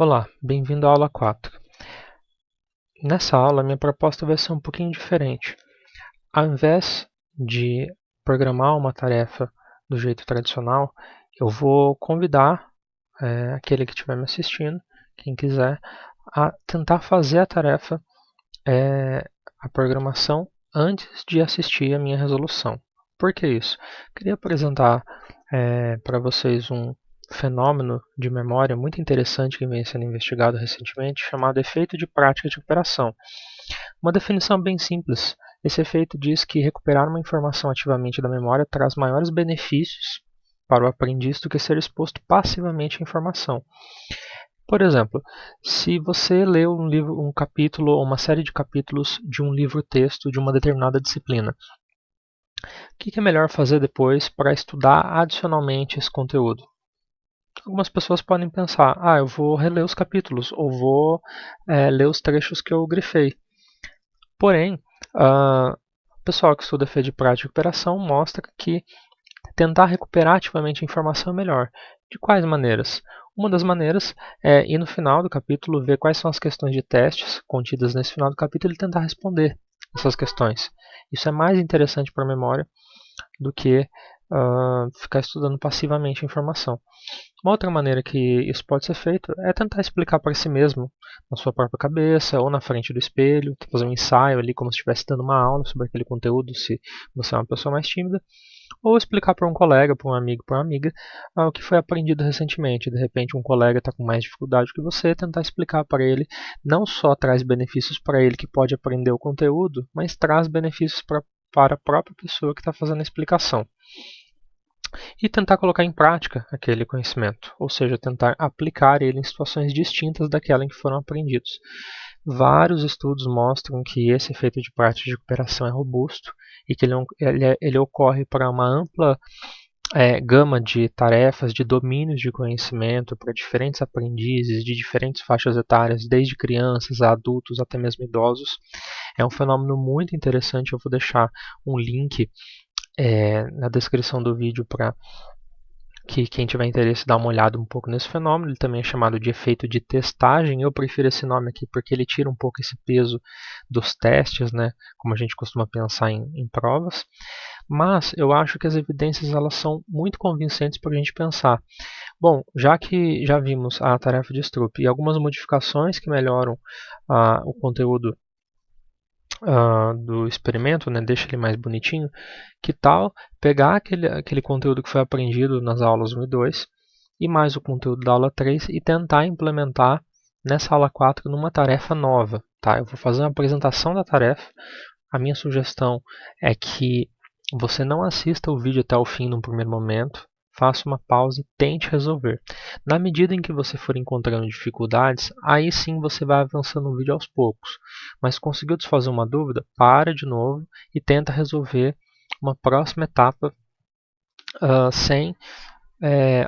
Olá, bem-vindo à aula 4. Nessa aula, minha proposta vai ser um pouquinho diferente. Ao invés de programar uma tarefa do jeito tradicional, eu vou convidar aquele que estiver me assistindo, quem quiser, a tentar fazer a tarefa, a programação, antes de assistir a minha resolução. Por que isso? Queria apresentar para vocês um fenômeno de memória muito interessante que vem sendo investigado recentemente, chamado efeito de prática de recuperação. Uma definição bem simples. Esse efeito diz que recuperar uma informação ativamente da memória traz maiores benefícios para o aprendiz do que ser exposto passivamente à informação. Por exemplo, se você lê um capítulo ou uma série de capítulos de um livro-texto de uma determinada disciplina, o que é melhor fazer depois para estudar adicionalmente esse conteúdo? Algumas pessoas podem pensar, eu vou reler os capítulos ou vou ler os trechos que eu grifei. Porém, o pessoal que estuda efeito de prática e recuperação mostra que tentar recuperar ativamente a informação é melhor. De quais maneiras? Uma das maneiras é ir no final do capítulo, ver quais são as questões de testes contidas nesse final do capítulo e tentar responder essas questões. Isso é mais interessante para a memória do que ficar estudando passivamente a informação. Uma outra maneira que isso pode ser feito é tentar explicar para si mesmo, na sua própria cabeça ou na frente do espelho, fazer um ensaio ali como se estivesse dando uma aula sobre aquele conteúdo, se você é uma pessoa mais tímida, ou explicar para um colega, para um amigo, para uma amiga, o que foi aprendido recentemente. De repente um colega está com mais dificuldade que você, tentar explicar para ele, não só traz benefícios para ele que pode aprender o conteúdo, mas traz benefícios para a própria pessoa que está fazendo a explicação. E tentar colocar em prática aquele conhecimento, ou seja, tentar aplicar ele em situações distintas daquela em que foram aprendidos. Vários estudos mostram que esse efeito de prática de recuperação é robusto e que ele ocorre para uma ampla gama de tarefas, de domínios de conhecimento para diferentes aprendizes de diferentes faixas etárias, desde crianças a adultos até mesmo idosos. É um fenômeno muito interessante, eu vou deixar um link na descrição do vídeo para que quem tiver interesse dá uma olhada um pouco nesse fenômeno. Ele também é chamado de efeito de testagem. Eu prefiro esse nome aqui porque ele tira um pouco esse peso dos testes, né, como a gente costuma pensar em provas. Mas eu acho que as evidências elas são muito convincentes para a gente pensar. Bom, já que já vimos a tarefa de Stroop e algumas modificações que melhoram o conteúdo do experimento, né, deixa ele mais bonitinho, que tal pegar aquele conteúdo que foi aprendido nas aulas 1 e 2 e mais o conteúdo da aula 3 e tentar implementar nessa aula 4 numa tarefa nova. Tá? Eu vou fazer uma apresentação da tarefa. A minha sugestão é que você não assista o vídeo até o fim num primeiro momento, faça uma pausa e tente resolver. Na medida em que você for encontrando dificuldades, aí sim você vai avançando no vídeo aos poucos. Mas conseguiu desfazer uma dúvida? Para de novo e tenta resolver uma próxima etapa sem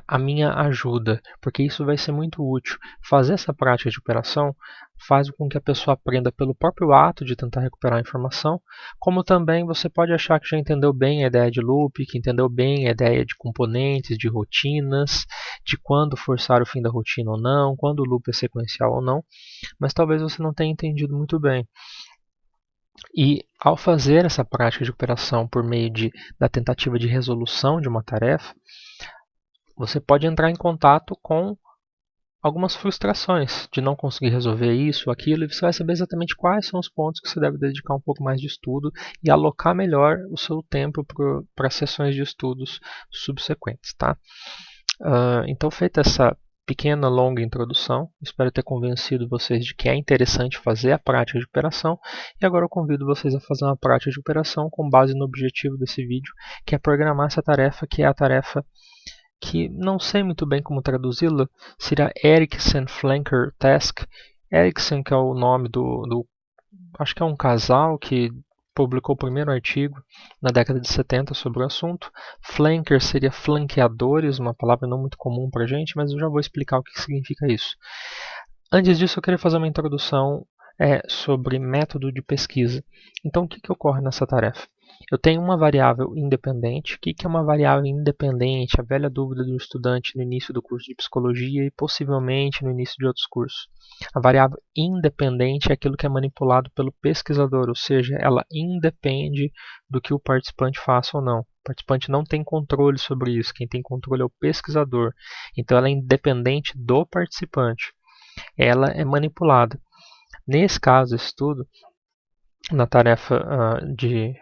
a minha ajuda, porque isso vai ser muito útil. Fazer essa prática de recuperação faz com que a pessoa aprenda pelo próprio ato de tentar recuperar a informação, como também você pode achar que já entendeu bem a ideia de loop, que entendeu bem a ideia de componentes, de rotinas, de quando forçar o fim da rotina ou não, quando o loop é sequencial ou não, mas talvez você não tenha entendido muito bem. E ao fazer essa prática de recuperação por meio da tentativa de resolução de uma tarefa, você pode entrar em contato com algumas frustrações de não conseguir resolver isso ou aquilo, e você vai saber exatamente quais são os pontos que você deve dedicar um pouco mais de estudo e alocar melhor o seu tempo para sessões de estudos subsequentes. Tá? Então, feita essa pequena, longa introdução, espero ter convencido vocês de que é interessante fazer a prática de recuperação, e agora eu convido vocês a fazer uma prática de recuperação com base no objetivo desse vídeo, que é programar essa tarefa, que é a tarefa que não sei muito bem como traduzi-la, seria Erikson Flanker Task. Erikson, que é o nome acho que é um casal que publicou o primeiro artigo na década de 70 sobre o assunto. Flanker seria flanqueadores, uma palavra não muito comum para a gente, mas eu já vou explicar o que significa isso. Antes disso, eu queria fazer uma introdução sobre método de pesquisa. Então, o que ocorre nessa tarefa? Eu tenho uma variável independente. O que é uma variável independente? A velha dúvida do estudante no início do curso de psicologia e possivelmente no início de outros cursos. A variável independente é aquilo que é manipulado pelo pesquisador, ou seja, ela independe do que o participante faça ou não. O participante não tem controle sobre isso, quem tem controle é o pesquisador. Então ela é independente do participante. Ela é manipulada. Nesse caso, estudo, na tarefa de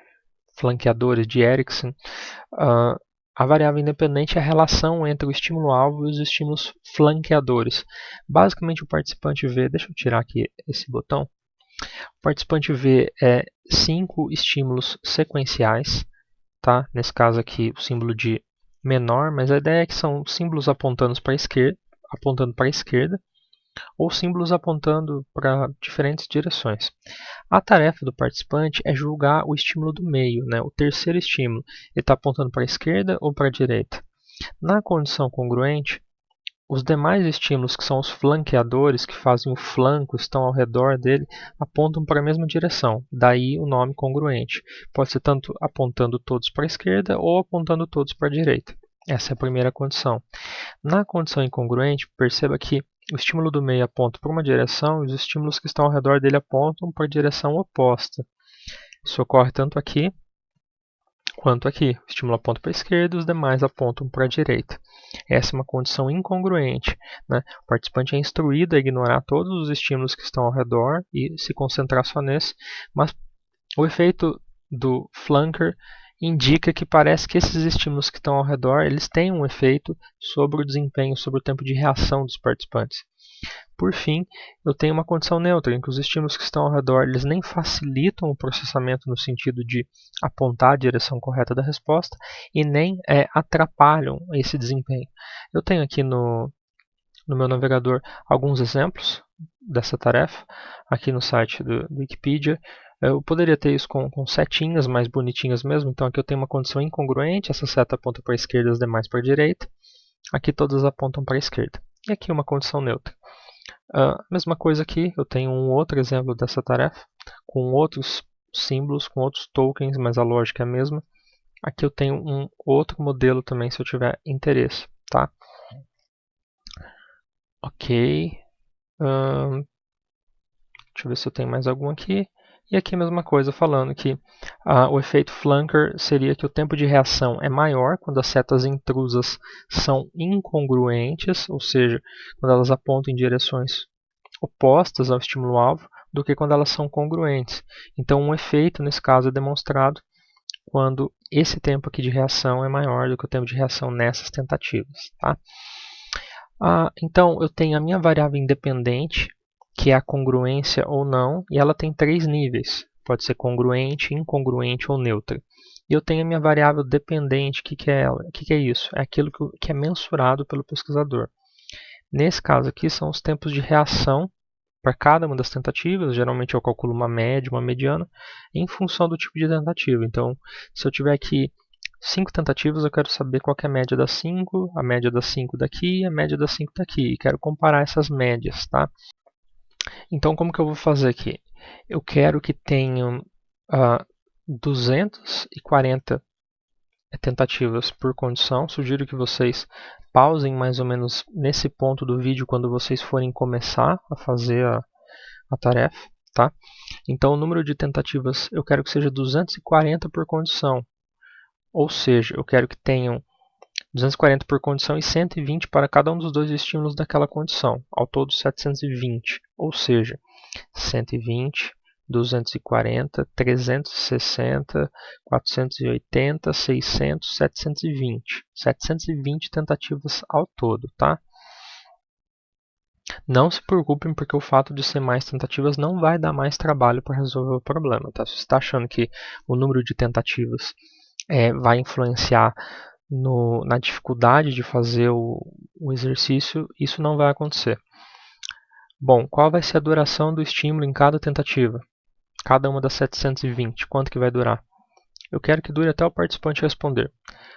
flanqueadores de Erickson, a variável independente é a relação entre o estímulo-alvo e os estímulos flanqueadores. Basicamente, o participante vê, deixa eu tirar aqui esse botão, o participante vê 5 estímulos sequenciais, tá? Nesse caso aqui o símbolo de menor, mas a ideia é que são símbolos apontando para a esquerda, ou símbolos apontando para diferentes direções. A tarefa do participante é julgar o estímulo do meio, né? O terceiro estímulo. Ele está apontando para a esquerda ou para a direita? Na condição congruente, os demais estímulos, que são os flanqueadores, que fazem o flanco, estão ao redor dele, apontam para a mesma direção. Daí o nome congruente. Pode ser tanto apontando todos para a esquerda ou apontando todos para a direita. Essa é a primeira condição. Na condição incongruente, perceba que o estímulo do meio aponta para uma direção e os estímulos que estão ao redor dele apontam para a direção oposta. Isso ocorre tanto aqui quanto aqui. O estímulo aponta para a esquerda e os demais apontam para a direita. Essa é uma condição incongruente, né? O participante é instruído a ignorar todos os estímulos que estão ao redor e se concentrar só nesse, mas o efeito do flanker indica que parece que esses estímulos que estão ao redor, eles têm um efeito sobre o desempenho, sobre o tempo de reação dos participantes. Por fim, eu tenho uma condição neutra, em que os estímulos que estão ao redor, eles nem facilitam o processamento no sentido de apontar a direção correta da resposta e nem atrapalham esse desempenho. Eu tenho aqui no meu navegador alguns exemplos dessa tarefa, aqui no site do Wikipedia. Eu poderia ter isso com setinhas mais bonitinhas mesmo. Então aqui eu tenho uma condição incongruente, essa seta aponta para a esquerda e as demais para a direita. Aqui todas apontam para a esquerda. E aqui uma condição neutra. Mesma coisa aqui, eu tenho um outro exemplo dessa tarefa, com outros símbolos, com outros tokens, mas a lógica é a mesma. Aqui eu tenho um outro modelo também, se eu tiver interesse, tá? Ok. Deixa eu ver se eu tenho mais algum aqui. E aqui a mesma coisa, falando que o efeito flanker seria que o tempo de reação é maior quando as setas intrusas são incongruentes, ou seja, quando elas apontam em direções opostas ao estímulo-alvo, do que quando elas são congruentes. Então, um efeito, nesse caso, é demonstrado quando esse tempo aqui de reação é maior do que o tempo de reação nessas tentativas. Tá? Então, eu tenho a minha variável independente, que é a congruência ou não, e ela tem 3 níveis. Pode ser congruente, incongruente ou neutra. E eu tenho a minha variável dependente. O que é ela? O que é isso? É aquilo que é mensurado pelo pesquisador. Nesse caso aqui, são os tempos de reação para cada uma das tentativas. Geralmente eu calculo uma média, uma mediana, em função do tipo de tentativa. Então, se eu tiver aqui 5 tentativas, eu quero saber qual é a média das 5, a média das 5 daqui e a média das 5 daqui. E quero comparar essas médias, tá? Então, como que eu vou fazer aqui? Eu quero que tenham 240 tentativas por condição. Sugiro que vocês pausem mais ou menos nesse ponto do vídeo quando vocês forem começar a fazer a tarefa. Tá? Então, o número de tentativas eu quero que seja 240 por condição. Ou seja, eu quero que tenham 240 por condição e 120 para cada um dos dois estímulos daquela condição. Ao todo, 720. Ou seja, 120, 240, 360, 480, 600, 720. 720 tentativas ao todo, tá? Não se preocupem, porque o fato de ser mais tentativas não vai dar mais trabalho para resolver o problema, tá? Se você está achando que o número de tentativas vai influenciar na dificuldade de fazer o exercício, isso não vai acontecer. Bom, qual vai ser a duração do estímulo em cada tentativa? Cada uma das 720, quanto que vai durar? Eu quero que dure até o participante responder.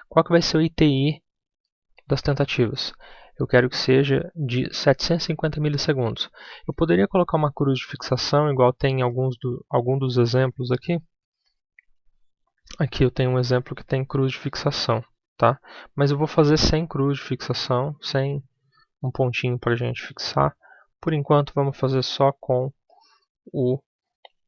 Qual que vai ser o ITI das tentativas? Eu quero que seja de 750 milissegundos. Eu poderia colocar uma cruz de fixação, igual tem em algum dos exemplos aqui. Aqui eu tenho um exemplo que tem cruz de fixação, tá? Mas eu vou fazer sem cruz de fixação, sem um pontinho para a gente fixar. Por enquanto vamos fazer só com o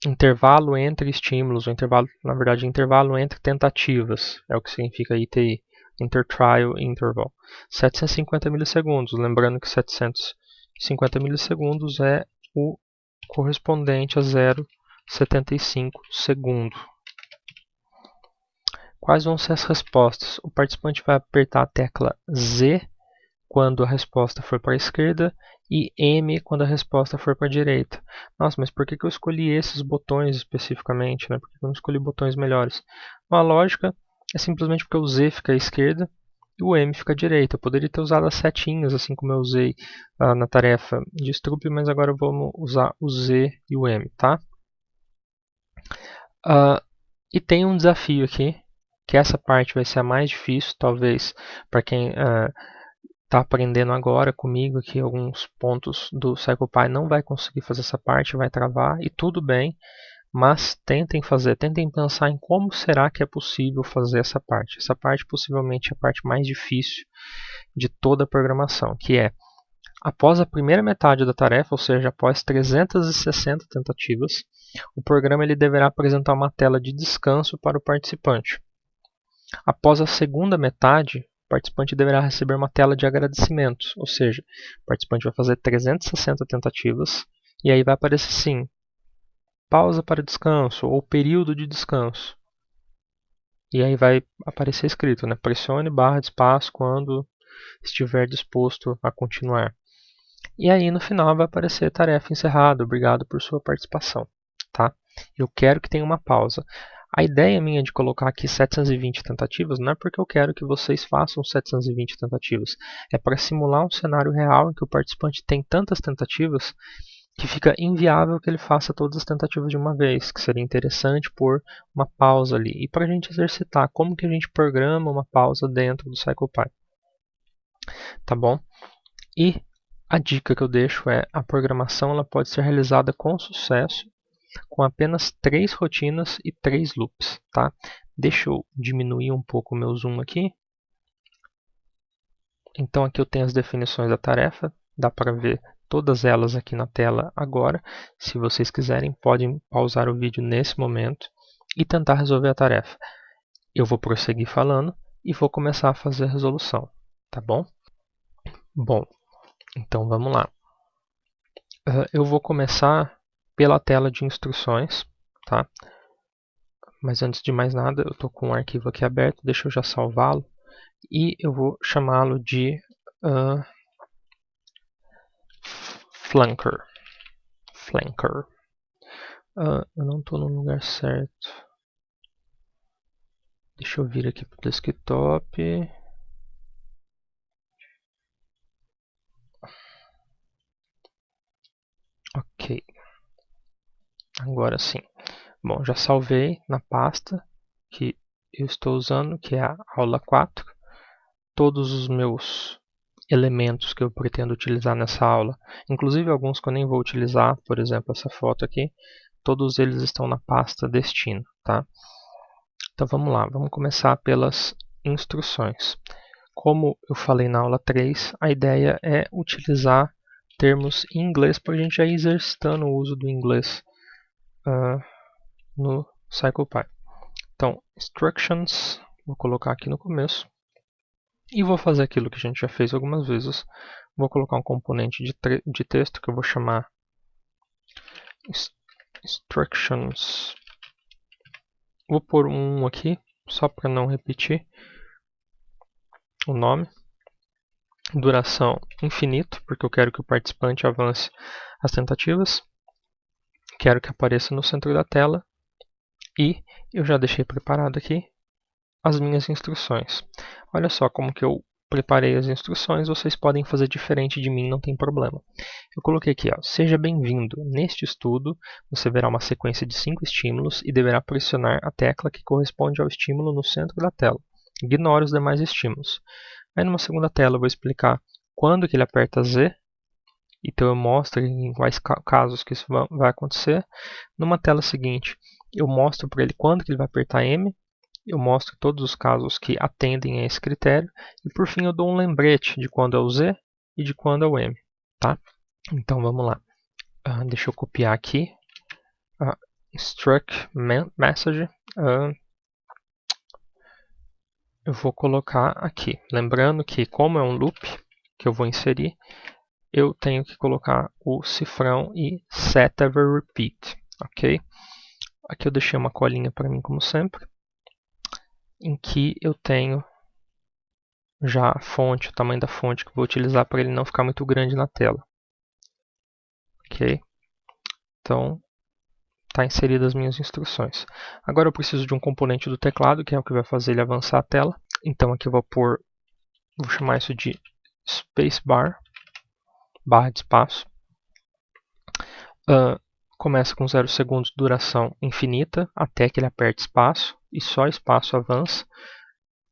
intervalo entre estímulos, o intervalo, na verdade, intervalo entre tentativas, é o que significa ITI, Intertrial Interval. 750 milissegundos, lembrando que 750 milissegundos é o correspondente a 0,75 segundo. Quais vão ser as respostas? O participante vai apertar a tecla Z quando a resposta for para a esquerda e M quando a resposta for para a direita. Nossa, mas por que eu escolhi esses botões especificamente? Né? Por que eu não escolhi botões melhores? A lógica é simplesmente porque o Z fica à esquerda e o M fica à direita. Eu poderia ter usado as setinhas, assim como eu usei na tarefa de Stroop, mas agora vamos usar o Z e o M, tá? E tem um desafio aqui, que essa parte vai ser a mais difícil, talvez, para quem está aprendendo agora comigo aqui alguns pontos do CyclePy não vai conseguir fazer essa parte, vai travar e tudo bem, mas tentem fazer, tentem pensar em como será que é possível fazer essa parte. Essa parte possivelmente é a parte mais difícil de toda a programação, que é após a primeira metade da tarefa, ou seja, após 360 tentativas, o programa ele deverá apresentar uma tela de descanso para o participante. Após a segunda metade, o participante deverá receber uma tela de agradecimentos, ou seja, o participante vai fazer 360 tentativas e aí vai aparecer sim, pausa para descanso ou período de descanso. E aí vai aparecer escrito, né? Pressione barra de espaço quando estiver disposto a continuar. E aí no final vai aparecer tarefa encerrada, obrigado por sua participação. Tá? Eu quero que tenha uma pausa. A ideia minha de colocar aqui 720 tentativas não é porque eu quero que vocês façam 720 tentativas. É para simular um cenário real em que o participante tem tantas tentativas que fica inviável que ele faça todas as tentativas de uma vez, que seria interessante pôr uma pausa ali. E para a gente exercitar como que a gente programa uma pausa dentro do CyclePy. Tá bom? E a dica que eu deixo é a programação ela pode ser realizada com sucesso com apenas 3 rotinas e 3 loops. Tá? Deixa eu diminuir um pouco o meu zoom aqui. Então aqui eu tenho as definições da tarefa, dá para ver todas elas aqui na tela agora. Se vocês quiserem, podem pausar o vídeo nesse momento e tentar resolver a tarefa. Eu vou prosseguir falando e vou começar a fazer a resolução, tá bom? Bom, então vamos lá. Eu vou começar pela tela de instruções, tá? Mas antes de mais nada, eu estou com um arquivo aqui aberto, deixa eu já salvá-lo. E eu vou chamá-lo de Flanker. Eu não estou no lugar certo. Deixa eu vir aqui para o desktop. Ok. Agora sim. Bom, já salvei na pasta que eu estou usando, que é a aula 4. Todos os meus elementos que eu pretendo utilizar nessa aula, inclusive alguns que eu nem vou utilizar, por exemplo, essa foto aqui, todos eles estão na pasta destino, tá? Então vamos lá, vamos começar pelas instruções. Como eu falei na aula 3, a ideia é utilizar termos em inglês para a gente já ir exercitando o uso do inglês no CyclePy. Então, instructions, vou colocar aqui no começo. E vou fazer aquilo que a gente já fez algumas vezes. Vou colocar um componente de texto que eu vou chamar instructions. Vou pôr um 1 aqui, só para não repetir o nome. Duração infinito, porque eu quero que o participante avance as tentativas. Quero que apareça no centro da tela. E eu já deixei preparado aqui as minhas instruções. Olha só como que eu preparei as instruções, vocês podem fazer diferente de mim, não tem problema. Eu coloquei aqui, ó, seja bem-vindo. Neste estudo, você verá uma sequência de 5 estímulos e deverá pressionar a tecla que corresponde ao estímulo no centro da tela. Ignore os demais estímulos. Aí numa segunda tela eu vou explicar quando que ele aperta Z, então eu mostro em quais casos que isso vai acontecer. Numa tela seguinte, eu mostro para ele quando que ele vai apertar M, eu mostro todos os casos que atendem a esse critério e por fim eu dou um lembrete de quando é o Z e de quando é o M, tá? Então vamos lá, deixa eu copiar aqui, struct message, eu vou colocar aqui, lembrando que como é um loop que eu vou inserir, eu tenho que colocar o cifrão e setEverRepeat, ok? Aqui eu deixei uma colinha para mim como sempre, em que eu tenho já a fonte, o tamanho da fonte que eu vou utilizar para ele não ficar muito grande na tela. Ok? Então, está inseridas as minhas instruções. Agora eu preciso de um componente do teclado, que é o que vai fazer ele avançar a tela. Então aqui eu vou chamar isso de spacebar, barra de espaço. Começa com 0 segundos de duração infinita, até que ele aperte espaço, e só espaço avança.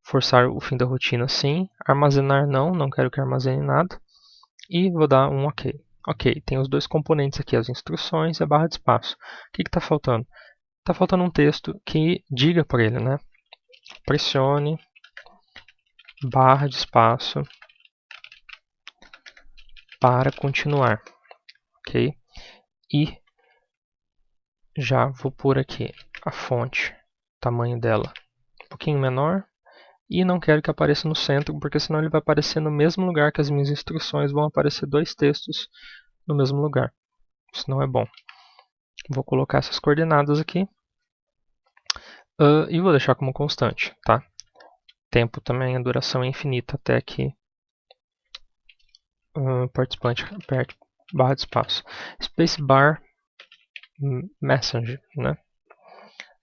Forçar o fim da rotina sim, armazenar não quero que armazene nada. E vou dar um OK. Ok, tem os dois componentes aqui, as instruções e a barra de espaço. O que está faltando? Está faltando um texto que diga para ele, né? Pressione barra de espaço para continuar. Ok? E já vou pôr aqui a fonte, tamanho dela um pouquinho menor. E não quero que apareça no centro, porque senão ele vai aparecer no mesmo lugar que as minhas instruções, vão aparecer dois textos no mesmo lugar. Isso não é bom. Vou colocar essas coordenadas aqui. E vou deixar como constante, tá? Tempo também, a duração é infinita até que o participante aperte barra de espaço. Spacebar message, né?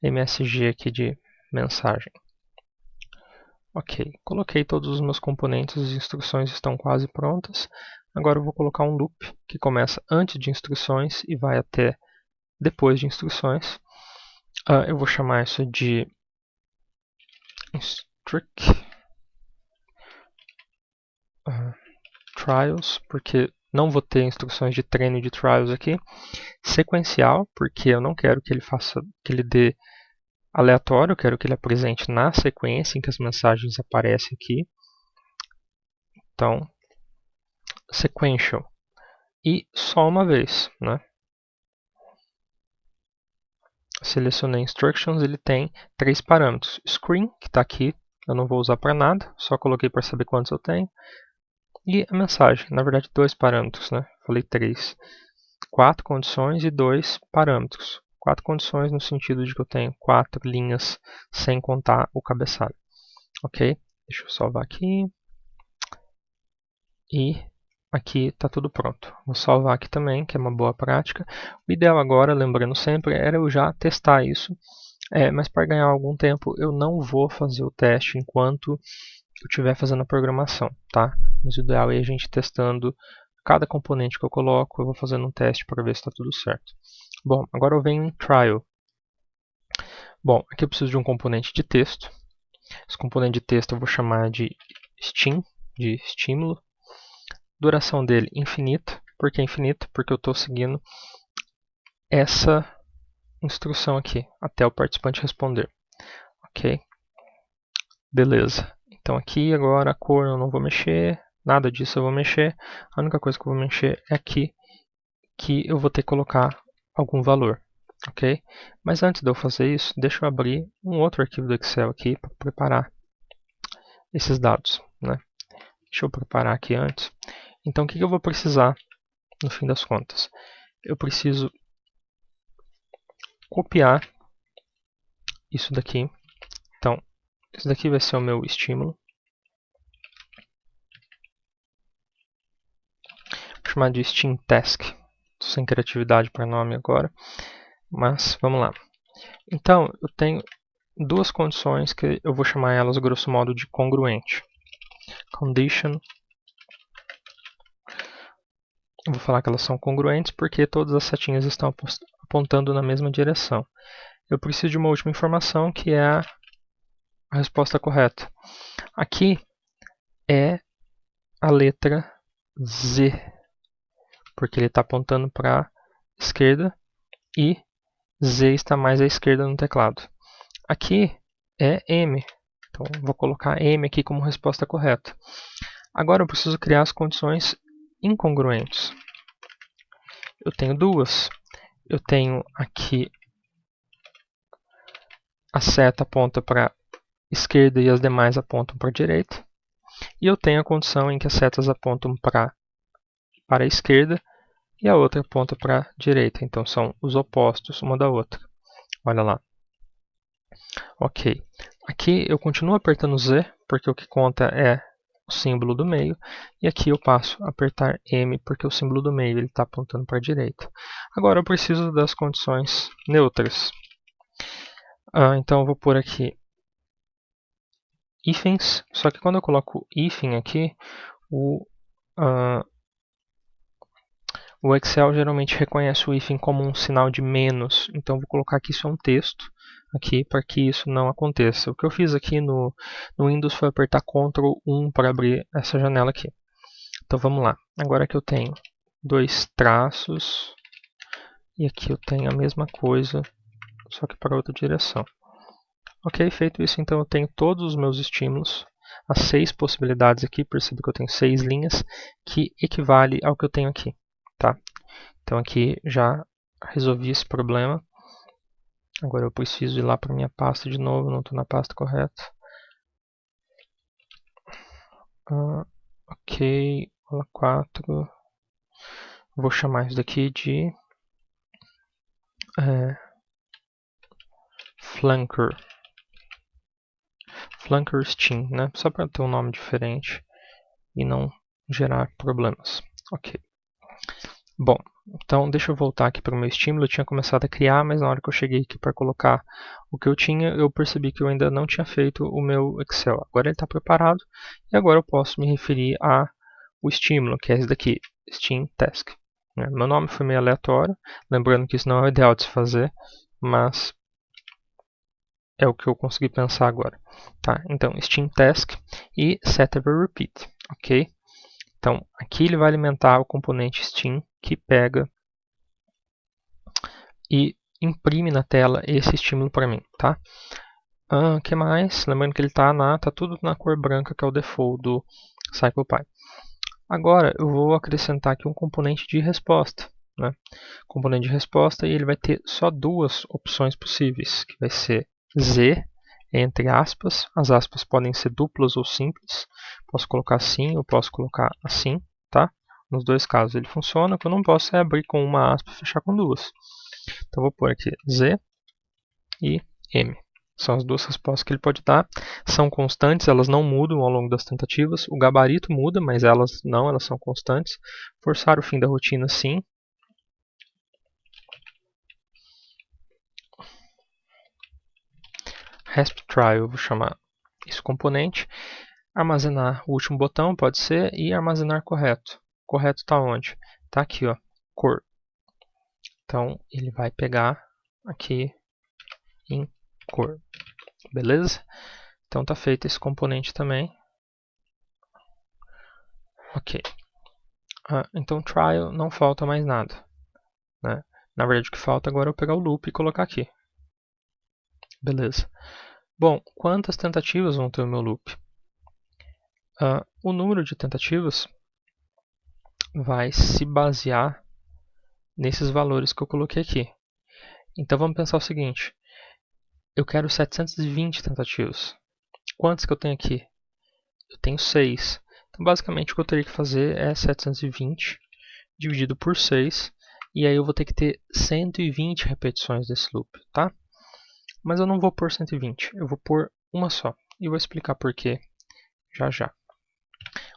MSG aqui de mensagem. Ok, coloquei todos os meus componentes, as instruções estão quase prontas. Agora eu vou colocar um loop que começa antes de instruções e vai até depois de instruções. Eu vou chamar isso de strict trials, porque não vou ter instruções de treino de trials aqui. Sequencial, porque eu não quero que ele dê aleatório, eu quero que ele apresente na sequência em que as mensagens aparecem aqui. Então, sequential. E só uma vez, né? Selecionei instructions, ele tem 3 parâmetros. Screen, que está aqui, eu não vou usar para nada, só coloquei para saber quantos eu tenho. E a mensagem, na verdade 2 parâmetros, né? Falei 3. 4 condições e 2 parâmetros. 4 condições no sentido de que eu tenho 4 linhas sem contar o cabeçalho. Ok? Deixa eu salvar aqui. E aqui está tudo pronto. Vou salvar aqui também, que é uma boa prática. O ideal agora, lembrando sempre, era eu já testar isso. Mas para ganhar algum tempo, eu não vou fazer o teste enquanto eu estiver fazendo a programação, tá? Mas o ideal é a gente testando cada componente que eu coloco, eu vou fazendo um teste para ver se está tudo certo. Bom, agora eu venho em trial. Bom, aqui eu preciso de um componente de texto. Esse componente de texto eu vou chamar de stim, de estímulo. Duração dele infinita. Por que infinita? Porque eu estou seguindo essa instrução aqui, até o participante responder. Ok? Beleza. Então aqui agora a cor eu não vou mexer, nada disso eu vou mexer. A única coisa que eu vou mexer é aqui, que eu vou ter que colocar algum valor. Ok? Mas antes de eu fazer isso, deixa eu abrir um outro arquivo do Excel aqui para preparar esses dados, né? Deixa eu preparar aqui antes. Então o que eu vou precisar no fim das contas? Eu preciso copiar isso daqui. Então, esse daqui vai ser o meu estímulo. Vou chamar de Steam Task. Estou sem criatividade para nome agora. Mas vamos lá. Então, eu tenho duas condições que eu vou chamar elas, grosso modo, de congruente. Condition. Eu vou falar que elas são congruentes porque todas as setinhas estão apontando na mesma direção. Eu preciso de uma última informação que é a resposta correta. Aqui é a letra Z, porque ele está apontando para a esquerda e Z está mais à esquerda no teclado. Aqui é M. Então, vou colocar M aqui como resposta correta. Agora eu preciso criar as condições incongruentes. Eu tenho duas. Eu tenho aqui a seta aponta para a esquerda e as demais apontam para a direita. E eu tenho a condição em que as setas apontam para a esquerda e a outra aponta para a direita. Então são os opostos uma da outra. Olha lá. Ok. Aqui eu continuo apertando Z, porque o que conta é o símbolo do meio. E aqui eu passo a apertar M, porque o símbolo do meio está apontando para a direita. Agora eu preciso das condições neutras. Então eu vou pôr aqui hífens, só que quando eu coloco hífen aqui, o Excel geralmente reconhece o hífen como um sinal de menos, então eu vou colocar que isso é um texto aqui para que isso não aconteça. O que eu fiz aqui no Windows foi apertar Ctrl 1 para abrir essa janela aqui. Então vamos lá, agora que eu tenho dois traços e aqui eu tenho a mesma coisa, só que para outra direção. Ok, feito isso, então eu tenho todos os meus estímulos, as 6 possibilidades aqui, perceba que eu tenho 6 linhas, que equivale ao que eu tenho aqui. Tá? Então aqui já resolvi esse problema. Agora eu preciso ir lá para minha pasta de novo, não estou na pasta correta. Ok, aula 4. Vou chamar isso daqui de Flanker. Flanker Steam, né? Só para ter um nome diferente e não gerar problemas. Ok. Bom, então deixa eu voltar aqui para o meu estímulo. Eu tinha começado a criar, mas na hora que eu cheguei aqui para colocar o que eu tinha, eu percebi que eu ainda não tinha feito o meu Excel. Agora ele está preparado e agora eu posso me referir ao estímulo, que é esse daqui, Steam Task. Meu nome foi meio aleatório, lembrando que isso não é o ideal de se fazer, mas é o que eu consegui pensar agora. Tá? Então, Steam Task e SetEverRepeat, ok? Então, aqui ele vai alimentar o componente Steam que pega e imprime na tela esse estímulo para mim, tá? Que mais? Lembrando que ele tá tudo na cor branca, que é o default do CyclePy. Agora eu vou acrescentar aqui um componente de resposta, né? Componente de resposta e ele vai ter só duas opções possíveis, que vai ser Z, entre aspas. As aspas podem ser duplas ou simples. Posso colocar assim ou posso colocar assim, tá? Nos dois casos ele funciona. O que eu não posso é abrir com uma aspa e fechar com duas. Então vou pôr aqui Z e M. São as duas respostas que ele pode dar. São constantes, elas não mudam ao longo das tentativas. O gabarito muda, mas elas não, elas são constantes. Forçar o fim da rotina, sim. Resp Trial, eu vou chamar esse componente. Armazenar o último botão, pode ser, e armazenar correto. Correto está onde? Está aqui, ó, cor. Então, ele vai pegar aqui em cor. Beleza? Então, está feito esse componente também. Ok. Então, trial, não falta mais nada. Né? Na verdade, o que falta agora é eu pegar o loop e colocar aqui. Beleza. Bom, quantas tentativas vão ter o meu loop? O número de tentativas vai se basear nesses valores que eu coloquei aqui. Então vamos pensar o seguinte, eu quero 720 tentativas. Quantas que eu tenho aqui? Eu tenho 6. Então basicamente o que eu teria que fazer é 720 dividido por 6, e aí eu vou ter que ter 120 repetições desse loop, tá? Mas eu não vou pôr 120, eu vou pôr uma só, e vou explicar por quê já já.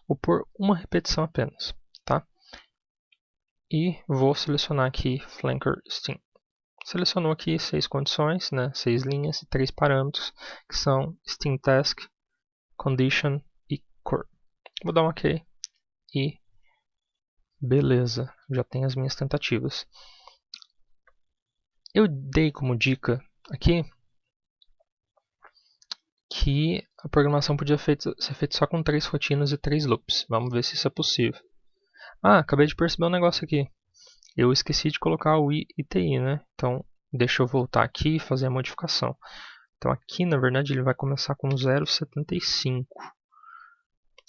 Vou pôr uma repetição apenas, tá? E vou selecionar aqui Flanker Steam. Selecionou aqui 6 condições, né, 6 linhas e 3 parâmetros, que são Steam Task, Condition e Cor. Vou dar um OK e beleza, já tenho as minhas tentativas. Eu dei como dica aqui que a programação podia ser feita só com 3 rotinas e 3 loops. Vamos ver se isso é possível. Acabei de perceber um negócio aqui. Eu esqueci de colocar o ITI, né? Então, deixa eu voltar aqui e fazer a modificação. Então aqui, na verdade, ele vai começar com 0,75.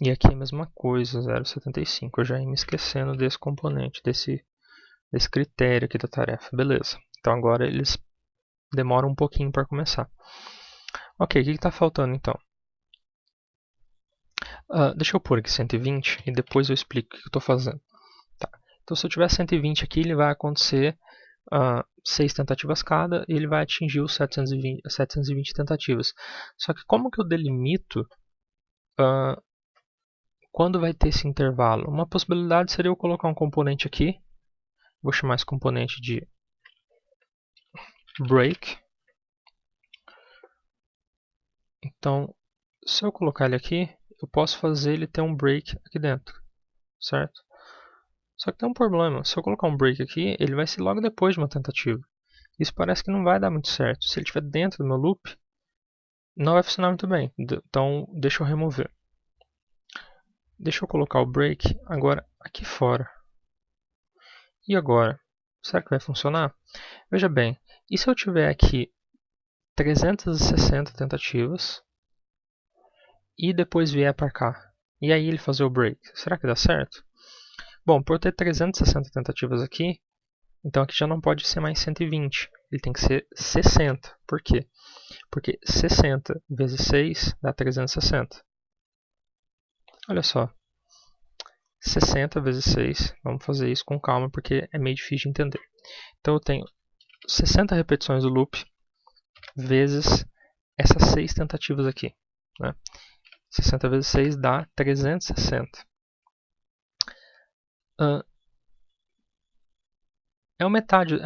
E aqui é a mesma coisa, 0,75. Eu já ia me esquecendo desse componente, desse critério aqui da tarefa. Beleza. Então agora eles demoram um pouquinho para começar. Ok, o que está faltando então? Deixa eu pôr aqui 120 e depois eu explico o que eu estou fazendo. Tá. Então se eu tiver 120 aqui, ele vai acontecer 6 tentativas cada e ele vai atingir os 720 tentativas. Só que como que eu delimito quando vai ter esse intervalo? Uma possibilidade seria eu colocar um componente aqui. Vou chamar esse componente de break. Então, se eu colocar ele aqui, eu posso fazer ele ter um break aqui dentro, certo? Só que tem um problema. Se eu colocar um break aqui, ele vai ser logo depois de uma tentativa. Isso parece que não vai dar muito certo. Se ele estiver dentro do meu loop, não vai funcionar muito bem. Então, deixa eu remover. Deixa eu colocar o break agora aqui fora. E agora? Será que vai funcionar? Veja bem, e se eu tiver aqui 360 tentativas e depois vier para cá? E aí ele fazer o break? Será que dá certo? Bom, por ter 360 tentativas aqui, então aqui já não pode ser mais 120. Ele tem que ser 60. Por quê? Porque 60 vezes 6 dá 360. Olha só. 60 vezes 6. Vamos fazer isso com calma porque é meio difícil de entender. Então eu tenho 60 repetições do loop vezes essas 6 tentativas aqui. Né? 60 vezes 6 dá 360. É a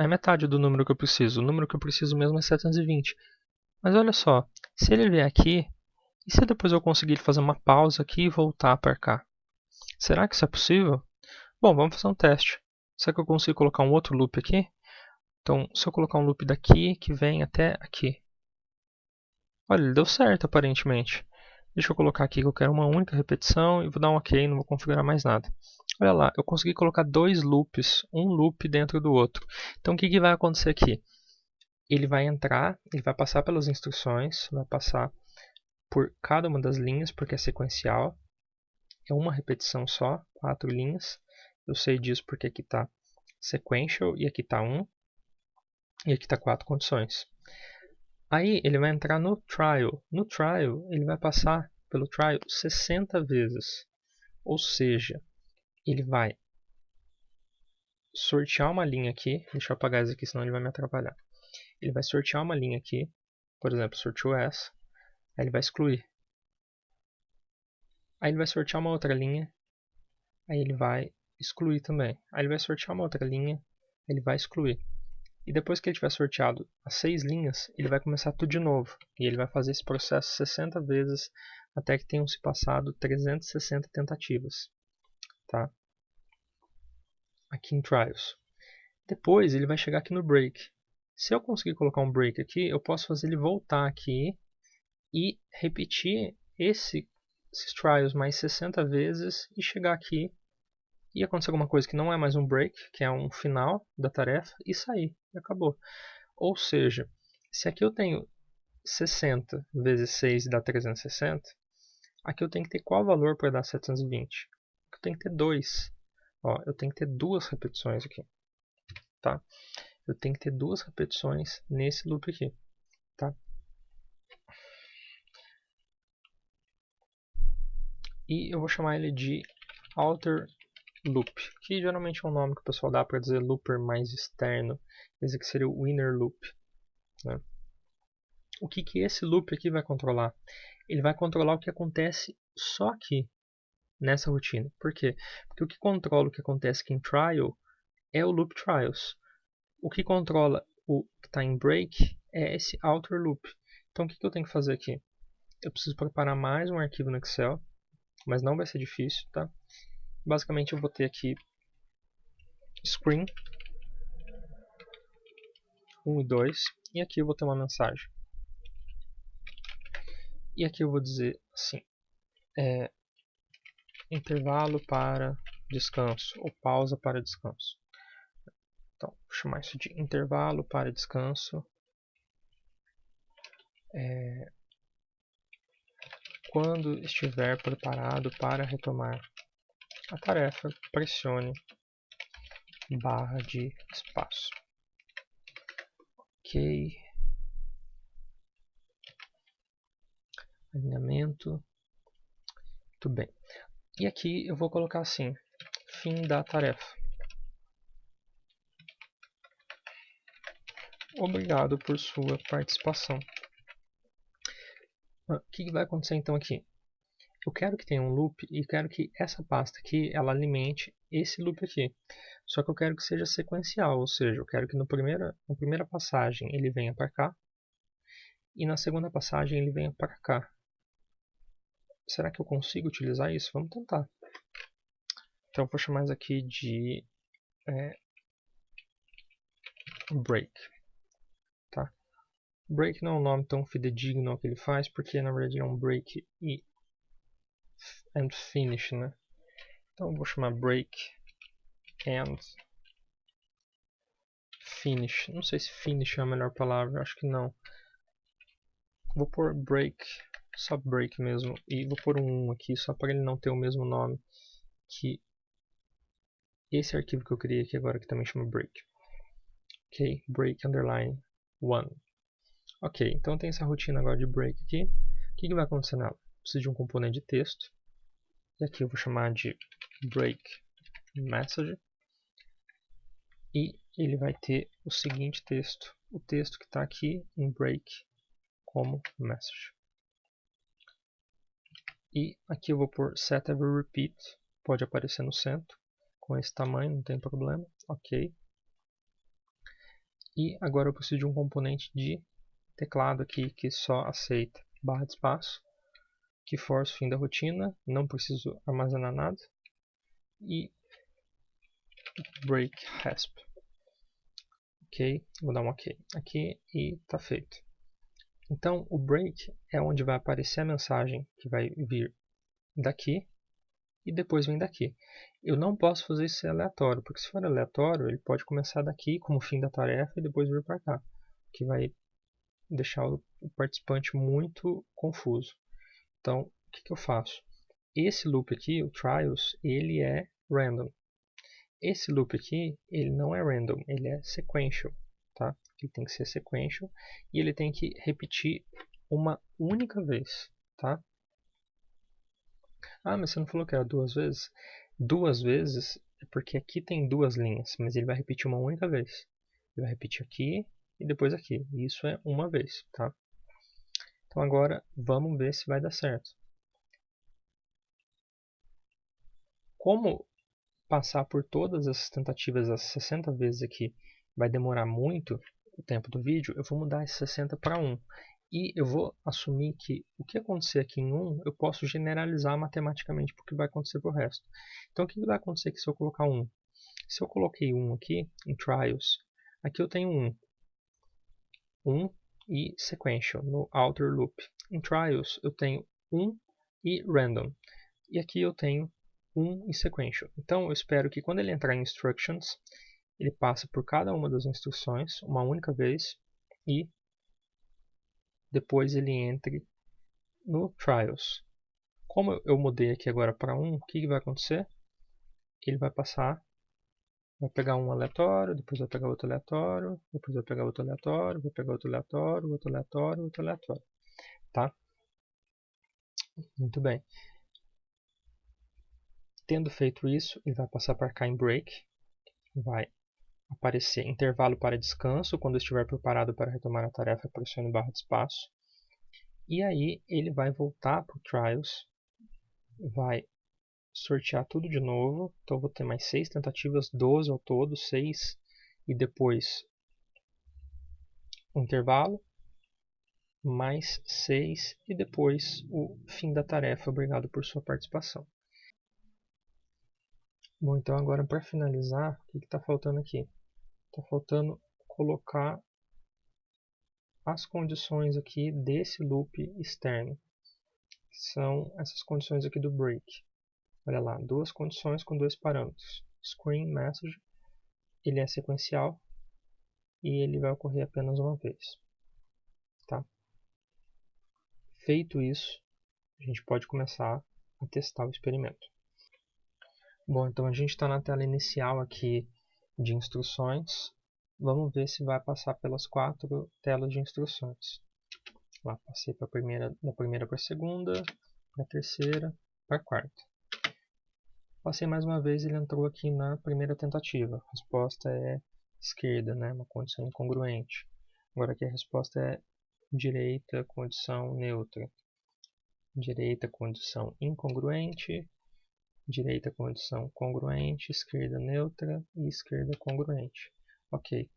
metade do número que eu preciso. O número que eu preciso mesmo é 720. Mas olha só, se ele vier aqui, e se depois eu conseguir fazer uma pausa aqui e voltar para cá? Será que isso é possível? Bom, vamos fazer um teste. Será que eu consigo colocar um outro loop aqui? Então, se eu colocar um loop daqui que vem até aqui. Olha, ele deu certo aparentemente. Deixa eu colocar aqui que eu quero uma única repetição e vou dar um OK, não vou configurar mais nada. Olha lá, eu consegui colocar dois loops, um loop dentro do outro. Então o que vai acontecer aqui? Ele vai entrar, ele vai passar pelas instruções, vai passar por cada uma das linhas, porque é sequencial. É uma repetição só, 4 linhas. Eu sei disso porque aqui está sequential e aqui está 1. E aqui está 4 condições. Aí ele vai entrar no trial. No trial, ele vai passar pelo trial 60 vezes. Ou seja, ele vai sortear uma linha aqui. Deixa eu apagar isso aqui, senão ele vai me atrapalhar. Ele vai sortear uma linha aqui. Por exemplo, sorteou essa. Aí ele vai excluir. Aí ele vai sortear uma outra linha. Aí ele vai excluir também. Aí ele vai sortear uma outra linha. Ele vai excluir. E depois que ele tiver sorteado as 6 linhas, ele vai começar tudo de novo. E ele vai fazer esse processo 60 vezes até que tenham se passado 360 tentativas. Tá? Aqui em Trials. Depois ele vai chegar aqui no Break. Se eu conseguir colocar um Break aqui, eu posso fazer ele voltar aqui e repetir esses Trials mais 60 vezes e chegar aqui e acontecer alguma coisa que não é mais um break, que é um final da tarefa, e sair. E acabou. Ou seja, se aqui eu tenho 60 vezes 6 dá 360, aqui eu tenho que ter qual valor para dar 720? Eu tenho que ter 2. Ó, eu tenho que ter 2 repetições aqui. Tá? Eu tenho que ter 2 repetições nesse loop aqui. Tá? E eu vou chamar ele de outer loop, que geralmente é um nome que o pessoal dá para dizer looper mais externo. Esse aqui seria o inner loop. Né? O que esse loop aqui vai controlar? Ele vai controlar o que acontece só aqui, nessa rotina. Por quê? Porque o que controla o que acontece aqui em trial é o loop trials. O que controla o que está em break é esse outer loop. Então o que eu tenho que fazer aqui? Eu preciso preparar mais um arquivo no Excel, mas não vai ser difícil, tá? Basicamente eu vou ter aqui screen 1 e 2, e aqui eu vou ter uma mensagem. E aqui eu vou dizer assim, intervalo para descanso, ou pausa para descanso. Então, vou chamar isso de intervalo para descanso. Quando estiver preparado para retomar a tarefa, pressione barra de espaço. Ok. Alinhamento. Muito bem. E aqui eu vou colocar assim, fim da tarefa. Obrigado por sua participação. O que vai acontecer então aqui? Eu quero que tenha um loop e quero que essa pasta aqui ela alimente esse loop aqui. Só que eu quero que seja sequencial, ou seja, eu quero que na primeira passagem ele venha para cá e na segunda passagem ele venha para cá. Será que eu consigo utilizar isso? Vamos tentar. Então eu vou chamar isso aqui de break. Tá? Break não é um nome tão fidedigno ao que ele faz, porque na verdade é um break and finish, né? Então eu vou chamar break and finish. Não sei se finish é a melhor palavra, acho que não. Vou pôr break, só break mesmo, e vou pôr um 1 aqui, só para ele não ter o mesmo nome que esse arquivo que eu criei aqui agora, que também chama break. Ok, break underline 1. Ok, então tem essa rotina agora de break aqui. O que vai acontecer nela? Preciso de um componente de texto. E aqui eu vou chamar de break message. E ele vai ter o seguinte texto. O texto que está aqui em break como message. E aqui eu vou pôr set every repeat. Pode aparecer no centro. Com esse tamanho, não tem problema. Ok. E agora eu preciso de um componente de teclado aqui que só aceita barra de espaço. Que force o fim da rotina. Não preciso armazenar nada. E break hasp. Ok, vou dar um ok aqui e está feito. Então o break é onde vai aparecer a mensagem que vai vir daqui e depois vem daqui. Eu não posso fazer isso ser aleatório, porque se for aleatório ele pode começar daqui como fim da tarefa e depois vir para cá, o que vai deixar o participante muito confuso. Então o que eu faço? Esse loop aqui, o trials, ele é random. Esse loop aqui, ele não é random, ele é sequential, tá? Ele tem que ser sequential e ele tem que repetir uma única vez, tá? Ah, mas você não falou que era duas vezes? Duas vezes é porque aqui tem duas linhas, mas ele vai repetir uma única vez. Ele vai repetir aqui e depois aqui. Isso é uma vez, tá? Então agora vamos ver se vai dar certo. Como passar por todas essas tentativas, as 60 vezes aqui, vai demorar muito o tempo do vídeo, eu vou mudar esse 60 para 1. E eu vou assumir que o que acontecer aqui em 1, eu posso generalizar matematicamente para o que vai acontecer para o resto. Então o que vai acontecer aqui se eu colocar 1? Se eu coloquei 1 aqui, em trials, aqui eu tenho 1. 1 e sequential, no outer loop. Em trials eu tenho 1 e random. E aqui eu tenho 1 e sequential. Então eu espero que quando ele entrar em instructions, ele passe por cada uma das instruções uma única vez e depois ele entre no trials. Como eu mudei aqui agora para 1, o que vai acontecer? Ele vai passar, vai pegar um aleatório, depois vai pegar outro aleatório, depois vai pegar outro aleatório, vai pegar outro aleatório, outro aleatório, outro aleatório. Tá? Muito bem. Tendo feito isso, ele vai passar para cá em break, vai aparecer intervalo para descanso. Quando estiver preparado para retomar a tarefa, pressione barra de espaço. E aí ele vai voltar para o trials, vai sortear tudo de novo. Então eu vou ter mais 6 tentativas, 12 ao todo, 6 e depois o intervalo, mais 6 e depois o fim da tarefa. Obrigado por sua participação. Bom, então agora para finalizar, o que está faltando aqui? Está faltando colocar as condições aqui desse loop externo, que são essas condições aqui do break. Olha lá, duas condições com dois parâmetros. Screen message, ele é sequencial e ele vai ocorrer apenas uma vez. Tá? Feito isso, a gente pode começar a testar o experimento. Bom, então a gente está na tela inicial aqui de instruções. Vamos ver se vai passar pelas 4 telas de instruções. Lá, passei da primeira para a segunda, para a terceira, para a quarta. Passei mais uma vez, ele entrou aqui na primeira tentativa. A resposta é esquerda, né? Uma condição incongruente. Agora aqui a resposta é direita, condição neutra. Direita, condição incongruente. Direita, condição congruente. Esquerda, neutra. E esquerda, congruente. Ok.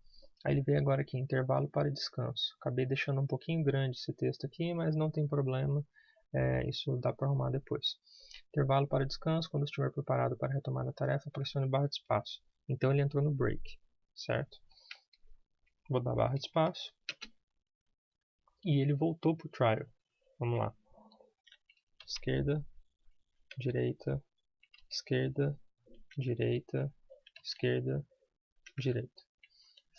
Aí ele veio agora aqui, intervalo para descanso. Acabei deixando um pouquinho grande esse texto aqui, mas não tem problema. Isso dá para arrumar depois. Intervalo para descanso. Quando estiver preparado para retomar a tarefa, pressione barra de espaço. Então ele entrou no break, certo? Vou dar barra de espaço. E ele voltou para o trial. Vamos lá. Esquerda, direita, esquerda, direita, esquerda, direita.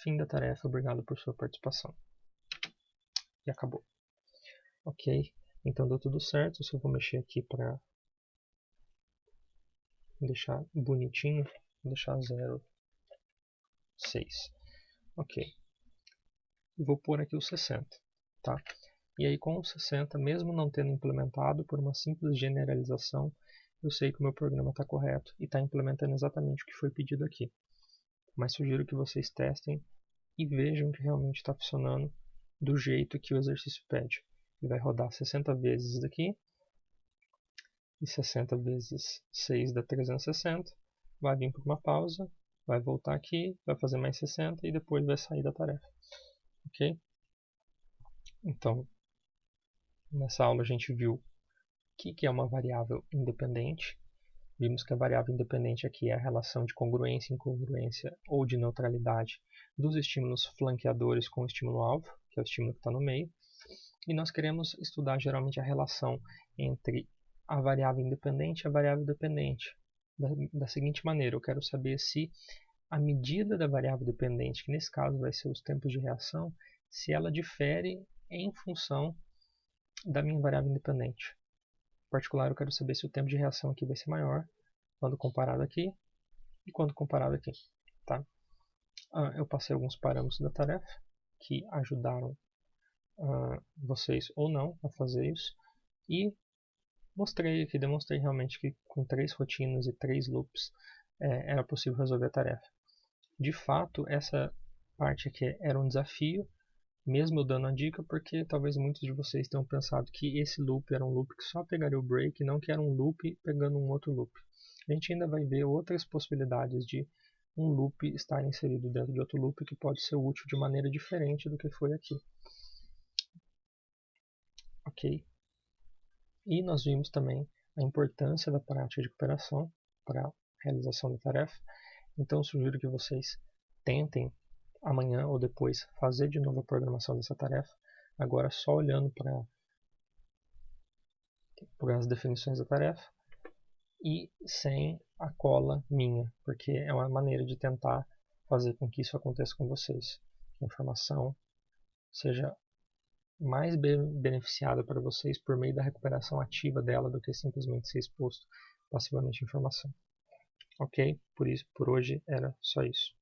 Fim da tarefa, obrigado por sua participação. E acabou. Ok, então deu tudo certo. Eu só vou mexer aqui para deixar bonitinho. Vou deixar 0,6. Ok. Vou pôr aqui o 60. Tá? E aí com o 60, mesmo não tendo implementado, por uma simples generalização, eu sei que o meu programa está correto e está implementando exatamente o que foi pedido aqui. Mas sugiro que vocês testem e vejam que realmente está funcionando do jeito que o exercício pede. Ele vai rodar 60 vezes daqui, e 60 vezes 6 dá 360, vai vir para uma pausa, vai voltar aqui, vai fazer mais 60 e depois vai sair da tarefa. Ok? Então, nessa aula a gente viu o que é uma variável independente. Vimos que a variável independente aqui é a relação de congruência, incongruência ou de neutralidade dos estímulos flanqueadores com o estímulo-alvo, que é o estímulo que está no meio. E nós queremos estudar geralmente a relação entre a variável independente e a variável dependente. Da seguinte maneira, eu quero saber se a medida da variável dependente, que nesse caso vai ser os tempos de reação, se ela difere em função da minha variável independente. Em particular, eu quero saber se o tempo de reação aqui vai ser maior quando comparado aqui e quando comparado aqui. Tá? Eu passei alguns parâmetros da tarefa que ajudaram vocês ou não a fazer isso e demonstrei realmente que com 3 rotinas e 3 loops era possível resolver a tarefa. De fato, essa parte aqui era um desafio, mesmo eu dando a dica, porque talvez muitos de vocês tenham pensado que esse loop era um loop que só pegaria o break e não que era um loop pegando um outro loop. A gente ainda vai ver outras possibilidades de um loop estar inserido dentro de outro loop que pode ser útil de maneira diferente do que foi aqui. Ok? E nós vimos também a importância da prática de cooperação para a realização da tarefa. Então sugiro que vocês tentem amanhã ou depois fazer de novo a programação dessa tarefa, agora só olhando para as definições da tarefa e sem a cola minha, porque é uma maneira de tentar fazer com que isso aconteça com vocês, que a informação seja mais beneficiada para vocês por meio da recuperação ativa dela do que simplesmente ser exposto passivamente à informação. Ok? Por hoje era só isso.